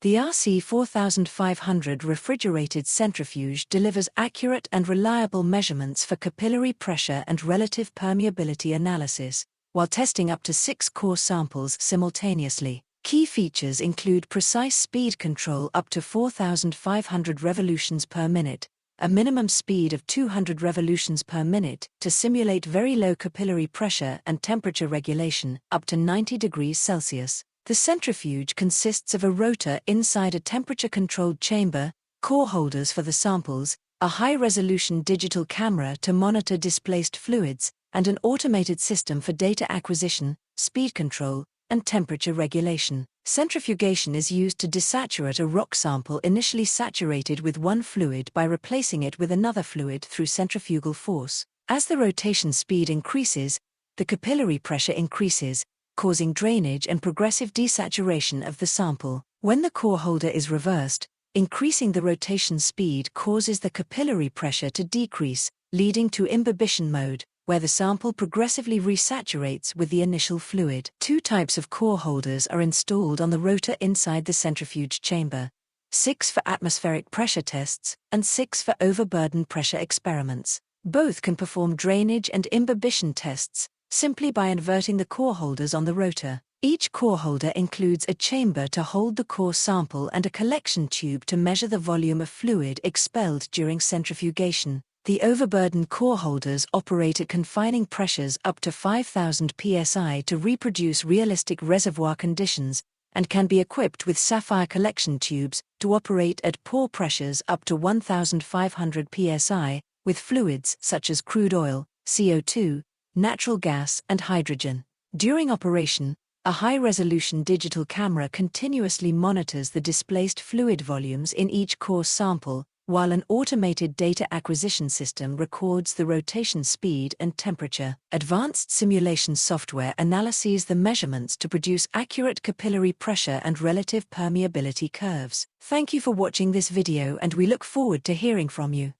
The RC4500 refrigerated centrifuge delivers accurate and reliable measurements for capillary pressure and relative permeability analysis, while testing up to 6 core samples simultaneously. Key features include precise speed control up to 4,500 revolutions per minute, a minimum speed of 200 revolutions per minute to simulate very low capillary pressure and temperature regulation up to 90 degrees Celsius. The centrifuge consists of a rotor inside a temperature-controlled chamber, core holders for the samples, a high-resolution digital camera to monitor displaced fluids, and an automated system for data acquisition, speed control, and temperature regulation. Centrifugation is used to desaturate a rock sample initially saturated with one fluid by replacing it with another fluid through centrifugal force. As the rotation speed increases, the capillary pressure increases, causing drainage and progressive desaturation of the sample. When the core holder is reversed, increasing the rotation speed causes the capillary pressure to decrease, leading to imbibition mode, where the sample progressively resaturates with the initial fluid. 2 types of core holders are installed on the rotor inside the centrifuge chamber: 6 for atmospheric pressure tests and 6 for overburden pressure experiments. Both can perform drainage and imbibition tests simply by inverting the core holders on the rotor. Each core holder includes a chamber to hold the core sample and a collection tube to measure the volume of fluid expelled during centrifugation. The overburden core holders operate at confining pressures up to 5,000 psi to reproduce realistic reservoir conditions, and can be equipped with sapphire collection tubes to operate at pore pressures up to 1,500 psi, with fluids such as crude oil, CO2, natural gas, and hydrogen. During operation, a high-resolution digital camera continuously monitors the displaced fluid volumes in each core sample, while an automated data acquisition system records the rotation speed and temperature. Advanced simulation software analyzes the measurements to produce accurate capillary pressure and relative permeability curves. Thank you for watching this video, and we look forward to hearing from you.